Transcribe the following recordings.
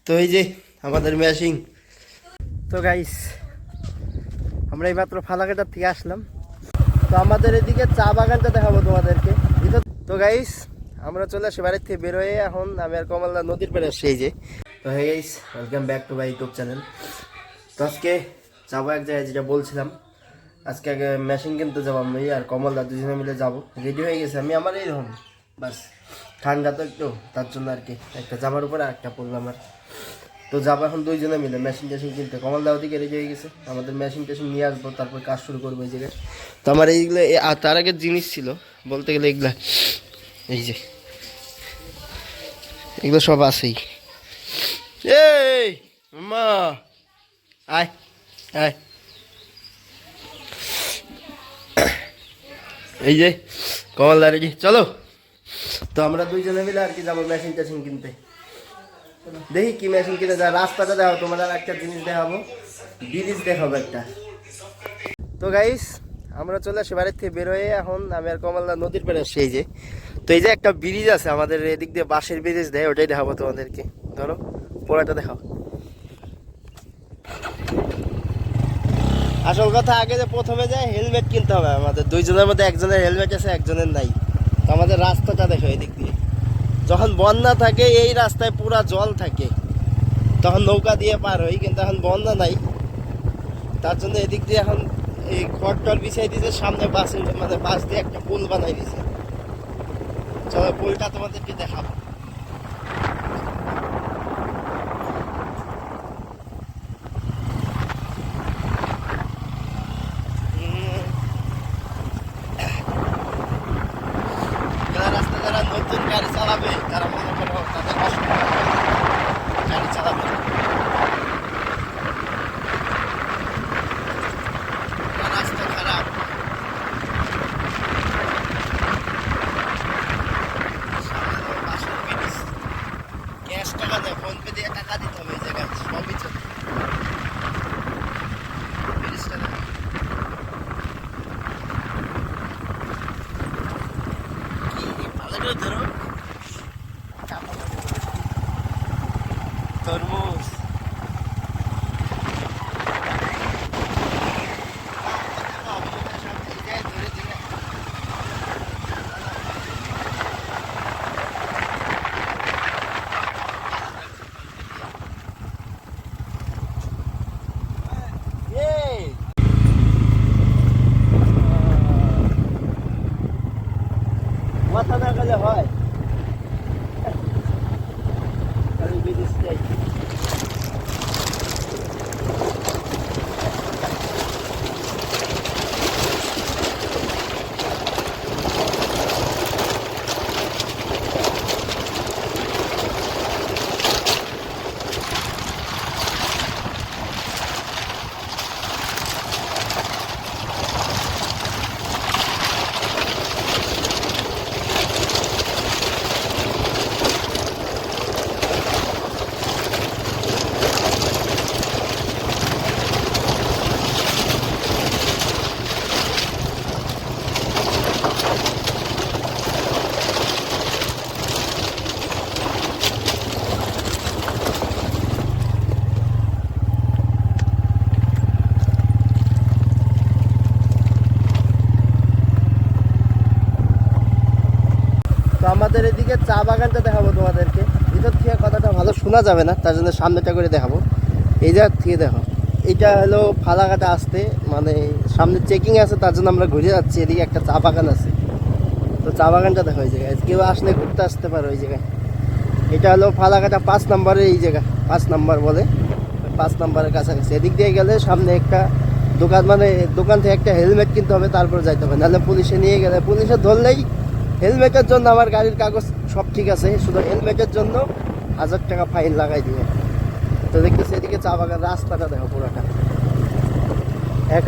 তো এই যে আমাদের ম্যাশিং। তো গাইস আমরা এইমাত্র ফালাকাটার থেকে আসলাম। তো আমাদের এদিকে চা বাগানটা দেখাবো তোমাদেরকে। তো গাইস আমরা চলে আসি বাড়ির থেকে বেরোয়, এখন আমি আর কমলদা নদীর পাড়ে আসছি। এই যে তো hey guys, welcome back to my YouTube channel. তো আজকে যাবো এক জায়গায়, যেটা বলছিলাম আজকে আগে মেশিন কিনতে যাবো। আমি আর কমলদা দুজনে মিলে যাবো, রেডি হয়ে গেছে। আমি আমার এইরকম বাস ঠান্ডা তো একটু, তার জন্য আর কি একটা জামার উপরে একটা পরলাম। আর তো যাবো এখন দুইজনে মিলে মেশিন টেশিন কিনতে। কমলদা ওদিকে রেডি হয়ে গেছে, আমাদের মেশিন টেশিন নিয়ে আসবো, তারপর কাজ শুরু করবো এই জায়গায়। তো আমার এইগুলো তার আগের জিনিস ছিল বলতে গেলে এগুলা, এই যে এগুলো সব আছেই। এই মা আয় আয়, এই যে কমলদা রেডি, চলো। তো আমরা দুইজনে মিলে আর কি যাবো মেশিন টেশিন কিনতে। দেখি কি মেশিন কিনে যা, রাস্তাটা দেখাবো তোমার, আর একটা জিনিস দেখাবো, ব্রিজ দেখাবো একটা। তো গাইস আমরা চলে আসি বাড়ির থেকে বেরোয়, এখন আমি আর কমলদা নদীর পাড়ে আসছি। এই যে তো এই যে একটা ব্রিজ আছে আমাদের এদিক দিয়ে, বাঁশের ব্রিজ দেয়, ওটাই দেখাবো তোমাদেরকে। ধরো পড়াটা দেখাও। আসল কথা আগে যে প্রথমে যায় হেলমেট কিনতে হবে আমাদের, দুইজনের মধ্যে একজনের হেলমেট আছে একজনের নাই। তো আমাদের রাস্তাটা দেখো এদিক দিয়ে, যখন বন্যা থাকে এই রাস্তায় পুরা জল থাকে, তখন নৌকা দিয়ে পার হই, কিন্তু এখন বন্যা নাই, তার জন্য এদিক দিয়ে এখন এই খড়টর বিছাই দিয়েছে, সামনে বাসের মানে বাস দিয়ে একটা পুল বানাই দিয়েছে। চলো পুলটা তোমাদেরকে দেখাবো। রাস্তা যারা নতুন গাড়ি চালাবে তারা মনে করো তাদের অসুবিধা হবে, গাড়ি চালাবে রাস্তা খারাপ। ক্যাশ টাকা দেয়, ফোন পে দিয়ে টাকা দিতে হবে, এই জায়গায় সবই চলে। ব্রিজটা দেখো। কি ভালো করে ধরো, তরমুজ। মাথা না গেলে হয়, খালি ব্রিজটাই। তো আমাদের এদিকে চা বাগানটা দেখাবো তোমাদেরকে। ভিতর থেকে কথাটা ভালো শোনা যাবে না, তার জন্য সামনেটা করে দেখাবো। এই জায়গা থেকে দেখো, এটা হলো ফালাকাটা আসতে, মানে সামনে চেকিং আছে, তার জন্য আমরা ঘুরে যাচ্ছি। এদিকে একটা চা বাগান আছে, তো চা বাগানটা দেখো এই জায়গায়, কেউ আসলে ঘুরতে আসতে পারো ওই জায়গায়। এটা হলো ফালাকাটা 5 নম্বরের এই জায়গা, 5 নম্বর বলে, 5 নম্বরের কাছাকাছি। এদিক দিয়ে গেলে সামনে একটা দোকান, মানে দোকান থেকে একটা হেলমেট কিনতে হবে, তারপর যাইতে হবে, নাহলে পুলিশে নিয়ে গেলে, পুলিশে ধরলেই, হেলমেটের জন্য আমার গাড়ির কাগজ সব ঠিক আছে, শুধু হেলমেটের জন্য 1000 টাকা ফাইন লাগাই দিবে। তো দেখতেছি এদিকে চা বাগান, রাস্তাটা দেখো পুরোটা এক।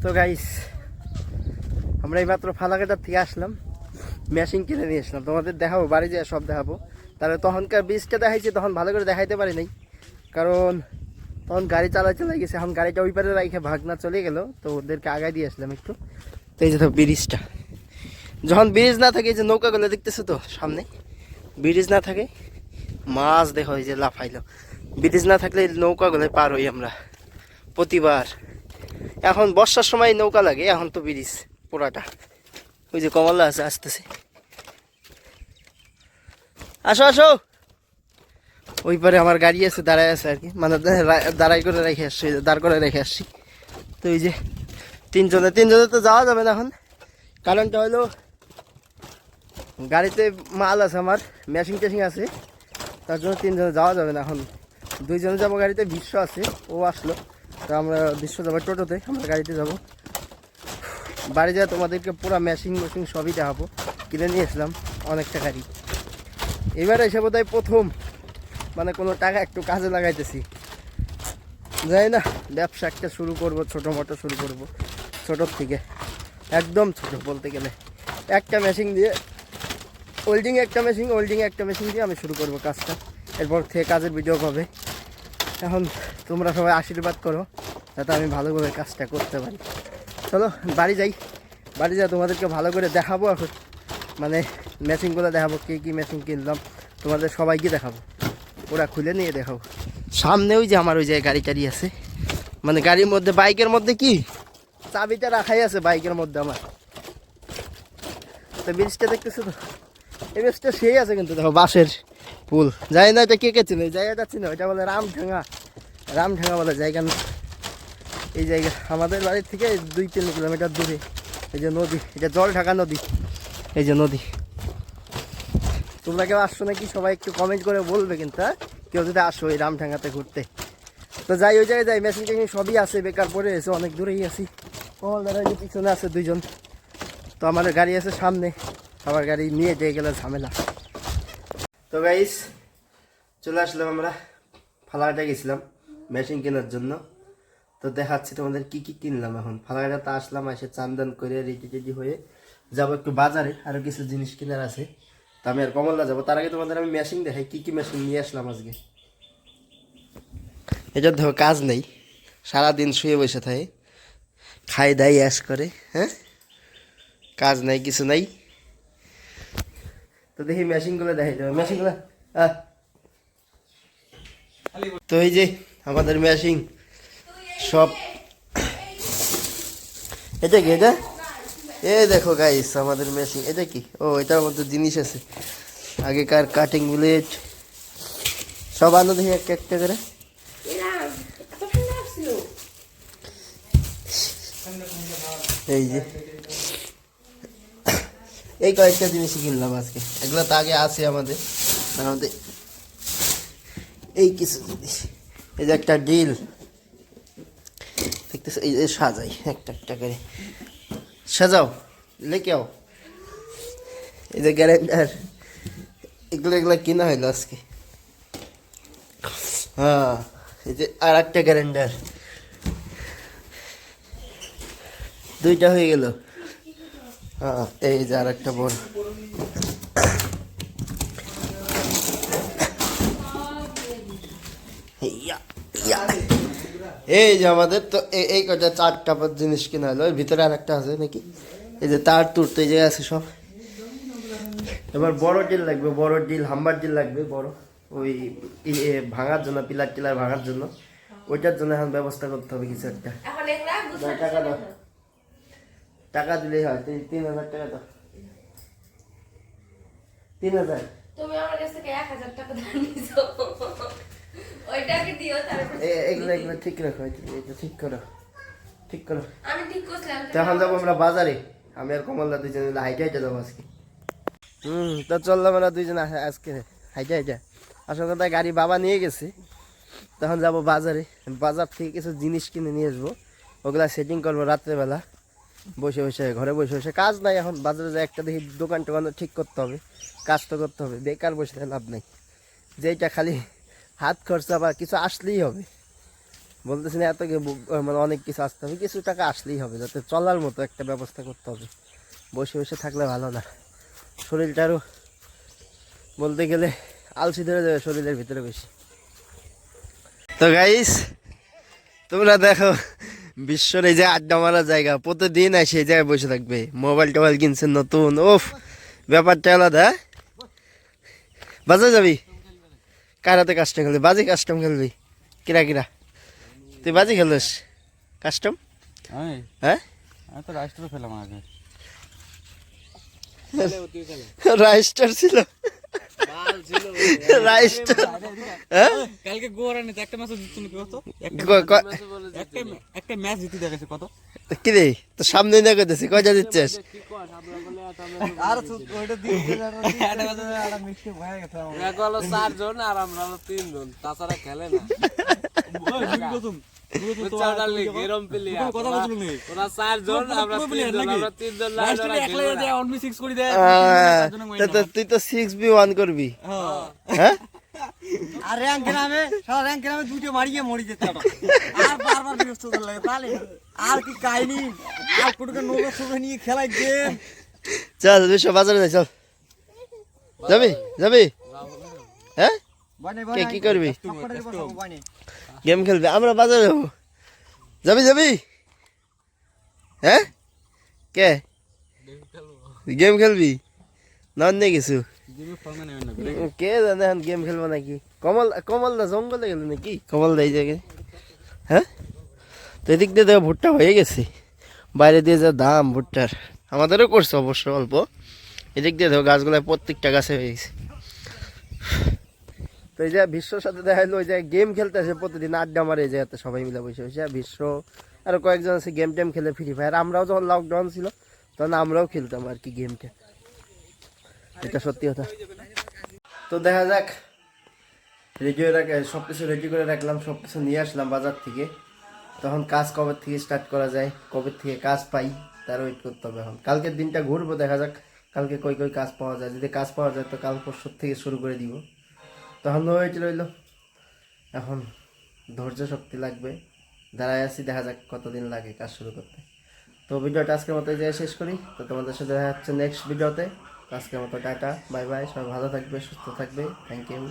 তো গাইস আমরা এইমাত্র ফালাকাটার থেকে আসলাম, মেশিন কিনে নিয়ে আসলাম, তোমাদের দেখাবো, বাড়ি যেয়ে সব দেখাবো। তাহলে তখনকার বীজটা দেখাইছি, তখন ভালো করে দেখাইতে পারি নাই, কারণ তখন গাড়ি চলে গেছে। এখন গাড়িটা ওই পারে রাখে ভাগনা চলে গেল, তো ওদেরকে আগায় দিয়ে আসলাম একটু। তো এই যে তো ব্রিজটা, যখন ব্রিজ না থাকে, এই যে নৌকাগুলো দেখতেছো তো সামনে, ব্রিজ না থাকে মাছ দেখো এই যে লাফাইলো, ব্রিজ না থাকলে নৌকাগুলো পার হই আমরা প্রতিবার। এখন বর্ষার সময় নৌকা লাগে, এখন তো ব্রিজ পুরাটা। ওই যে কমলা আছে, আসতেছে, আসো আসো। ওই পারে আমার গাড়ি আছে, দাঁড়ায় আছে আর কি, মানে দাঁড়াই করে রেখে আসছি, দাঁড় করে রেখে আসছি। তো এই যে তিনজনে তো যাওয়া যাবে না এখন, কারণটা হলো গাড়িতে মাল আছে, আমার মেশিন টেশিং আছে, তার জন্য তিনজনে যাওয়া যাবে না এখন। দুইজনে যাবো গাড়িতে, বিশ্ব আছে, ও আসলো, তো আমরা বিশ্ব যাবো টোটোতে, আমরা গাড়িতে যাব। বাড়ি যায় তোমাদেরকে পুরো মেশিন সবই দেখাবো। কিনে নিয়ে আসলাম অনেকটা গাড়ি, এবার এসে বোধহয় প্রথম মানে কোনো টাকা একটু কাজে লাগাইতেছি, যাই না, ব্যবসা একটা শুরু করব, ছোটো মোটো শুরু করব, ছোটোর থেকে একদম ছোটো বলতে গেলে। একটা মেশিন দিয়ে ওয়েল্ডিং একটা মেশিন দিয়ে আমি শুরু করব কাজটা, এরপর থেকে কাজের ভিডিও পাবে। এখন তোমরা সবাই আশীর্বাদ করো যাতে আমি ভালোভাবে কাজটা করতে পারি। চলো বাড়ি যাই, বাড়ি যাই তোমাদেরকে ভালো করে দেখাবো, এখন মানে মেশিনগুলো দেখাবো, কী মেশিন কিনলাম তোমাদের সবাইকে দেখাবো, ওরা খুলে নিয়ে দেখাবো। সামনে ওই যে আমার ওই যে গাড়ি টাড়ি আছে, মানে গাড়ির মধ্যে, বাইকের মধ্যে কি চাবিটা রাখাই আছে বাইকের মধ্যে আমার। তো ব্রিজটা দেখতেছো তো, এই ব্রিজটা সেই আছে কিন্তু, দেখো বাঁশের পুল, যাই না এটা কে চিনে, জায়গাটা চিনো, এটা বলে রামঢাঙ্গা বলে জায়গা না। এই জায়গা আমাদের বাড়ির থেকে 2-3 কিলোমিটার দূরে। এই যে নদী, এটা জল ঢাকা নদী, এই যে নদী। তোমরা কেউ আসছো নাকি সবাই একটু কমেন্ট করে বলবে কিন্তু, হ্যাঁ, কেউ যদি আসো এই রামঢাঙ্গাতে ঘুরতে। তো যাই, ওই জায়গায় যাই, মেশিন টেশিন সবই আছে, বেকার পড়ে এসে অনেক দূরেই আছি। কলদারের পিছনে আছে 2জন, তো আমার গাড়ি আছে সামনে, আবার গাড়ি নিয়ে যেয়ে গেলে ঝামেলা। তো গাইস চলে আসলাম, আমরা ফালাকাটা গেছিলাম মেশিন কেনার জন্য। তো দেখাচ্ছি তোমাদের কি কি কিনলাম। এখন ফালাকাটাতে আসলাম, এসে চান্দান করে রেডি হয়ে যাবো একটু বাজারে, আরও কিছু জিনিস কেনার আছে। তো আমি আর কমলা যাবো, তার আগে তোমাদের আমি মেশিন দেখাই কি কি মেশিন নিয়ে আসলাম আজকে। এটা দেখো কাজ নেই, সারাদিন শুয়ে বসে থাকে, খাই দাই অ্যাশ করে, হ্যাঁ, কাজ নাই কিছু নাই। তো দেখি মেশিনগুলো দেখাই দেবো, মেশিনগুলো। তো এই যে আমাদের মেশিন সব, এটা কি, এটা দেখো গাইস আমাদের মেশিন, এটা কি, ও এটার মধ্যে জিনিস আছে, আগেকার কাটিং ব্লেড সব আনো দেখি একটা একটা করে। এই যে এই কয়েকটা জিনিসই কিনলাম আজকে, এগুলো তো আগে আছে আমাদের। এই কিছু জিনিস, এই যে একটা ডিল দেখতেছ, এই যে সাজাই একটা একটা করে সাজাও, লেকে আও। এই যে গ্যারেন্ডার, এগুলো কিনা হইলো আজকে। হ্যাঁ, এই যে আর একটা গ্যারেন্ডার, 2টা হয়ে গেল। হ্যাঁ, এই যে আর একটা বড়, এই যে আমাদের তো এই কটা 4টা জিনিস কিনা হলো। এর ভিতরে আর একটা আছে নাকি, এই যে তার তুর তো এই জায়গায় আছে সব। এবার বড় ডিল লাগবে, বড় ডিল, হাম্বার ডিল লাগবে বড়, ওই ভাঙার জন্য, পিলার টিলার ভাঙার জন্য, ওইটার জন্য এখন ব্যবস্থা করতে হবে কিছু একটা। টাকা দাও, টাকা দিলেই হয়, 3,000 টাকা দাও, 3,000। তুমি আমার কাছ থেকে 1,000 টাকা ধার নিছো, ওইটাকে দিও। তারপর এগুলো ঠিক রাখো, এটা ঠিক করো। আমি ঠিক করলাম। তো এখন যাবো আমরা বাজারে, আমি আর কমলদা 2জনে হাইটে যাবো আজকে। তো চললাম আমরা 2জনে আজকে হাইটে। আসল কথা গাড়ি বাবা নিয়ে গেছে, তখন যাবো বাজারে, বাজার থেকে কিছু জিনিস কিনে নিয়ে আসবো, ওগুলা সেটিং করবো রাত্রেবেলা ঘরে বসে কাজ নাই। এখন বাজারে যাই একটা দেখি দোকান টোকান ঠিক করতে হবে, কাজ তো করতে হবে, বেকার বসে লাভ নাই, যেটা খালি হাত খরচা বা কিছু আসলেই হবে। বলতেছি না এত মানে অনেক কিছু আসতে হবে, কিছু টাকা আসলেই হবে, যাতে চলার মতো একটা ব্যবস্থা করতে হবে। বসে বসে থাকলে ভালো না, শরীরটা আরও বলতে গেলে আলসি ধরে যাবে শরীরের ভিতরে বেশি। তো গাইস তোমরা দেখো বিশ্বর এই যে আড্ডা মারার জায়গা, প্রতিদিন আসে এই জায়গায় বসে থাকবে, মোবাইল টোবাইল কিনছেন নতুন, ওফ ব্যাপারটা আলাদা। হ্যাঁ বাজে যাবি কার হাতে কাস্টম খেলবি? বাজি কাস্টম খেলবি? কিরা কিরা তুই বাজি খেলিস কাস্টম? হ্যাঁ তো রাষ্ট্র খেলাম আগে, রাইস্টার ছিল রাইস্টার। হ্যাঁ কালকে গোয়ার আনিতে একটা ম্যাচ জিতছো নাকি কত? একটা ম্যাচ জিতে দেখেছে কত? কি রে তো সামনে না করতেছি, কয়টা দিচ্ছিস? আর ওইটা দিতে না একটা ম্যাচ একটা মিক্সে হয়ে গেছে আমার। এক হলো 4 জন আর আমরা হলো 3 জন, তাছাড়া খেলে না। গেরম প্লেয়ার কথা বলছিল নি ওরা 4 জন আমরা 3 জন, আমরা 3 জন লাইন লাস্টে একলা যে অনলি 6 করে দেয় তুই তো 6v1 করবি? হ্যাঁ আর র‍্যাঙ্ক গ্রামে সারা র‍্যাঙ্ক গ্রামে দুটো মারিয়ে মরি যেত আর বারবার বিরক্ত লাগে তাহলে আর কি কাহিনী আর পুরোকে নগর সবে নিয়ে খেলাই গেম। চল বিশ্ব বাজারে যাই, চল যাবি যাবি? হ্যাঁ কে কি করবি? গেম খেলবি? আমরা বাজারে যাবো, যাবি যাবি? হ্যাঁ কে গেম খেলবি না অন্য কিছু? কে জানে এখন গেম খেলবো নাকি? কমল কমল দা জঙ্গলে গেল নাকি? কমল দা এই জায়গায়। হ্যাঁ তো এদিক দিয়ে দেখো ভুট্টা হয়ে গেছে, বাইরে দিয়ে যা দাম ভুট্টার, আমাদেরও করছে অবশ্য অল্প। এদিক দিয়ে দেখো গাছগুলো প্রত্যেকটা গাছে হয়ে গেছে। তো এই যে বিশ্বর সাথে দেখা হলো, ওই যে গেম খেলতে আসে প্রতিদিন, আড্ডা মারে এই জায়গাতে সবাই মিলে বসে বসে। বিশ্ব আরও কয়েকজন আছে গেম টেম খেলে, ফ্রি ফায়ার। আমরাও যখন লকডাউন ছিল তখন আমরাও খেলতাম আর কি গেমটা, এটা সত্যি কথা। তো দেখা যাক, রেডি সব কিছু রেডি করে রাখলাম, সব কিছু নিয়ে আসলাম বাজার থেকে। তখন কাজ কবে থেকে স্টার্ট করা যায়, কবে থেকে কাজ পাই তার ওয়েট করতে হবে। এখন কালকের দিনটা ঘুরবো, দেখা যাক কালকে কই কই কাজ পাওয়া যায়। যদি কাজ পাওয়া যায় তো কাল পরশু থেকে শুরু করে দিব। তখন ওয়েট রইল, এখন ধৈর্য শক্তি লাগবে, দাঁড়ায় আছি, দেখা যাক কতদিন লাগে কাজ শুরু করতে। তো ভিডিওটা আজকের মতো যাই শেষ করি। তো তোমাদের সাথে দেখা যাচ্ছে নেক্সট ভিডিওতে। আজকের মতো টাটা, বাই বাই, সবাই ভালো থাকবে, সুস্থ থাকবে, থ্যাংক ইউ।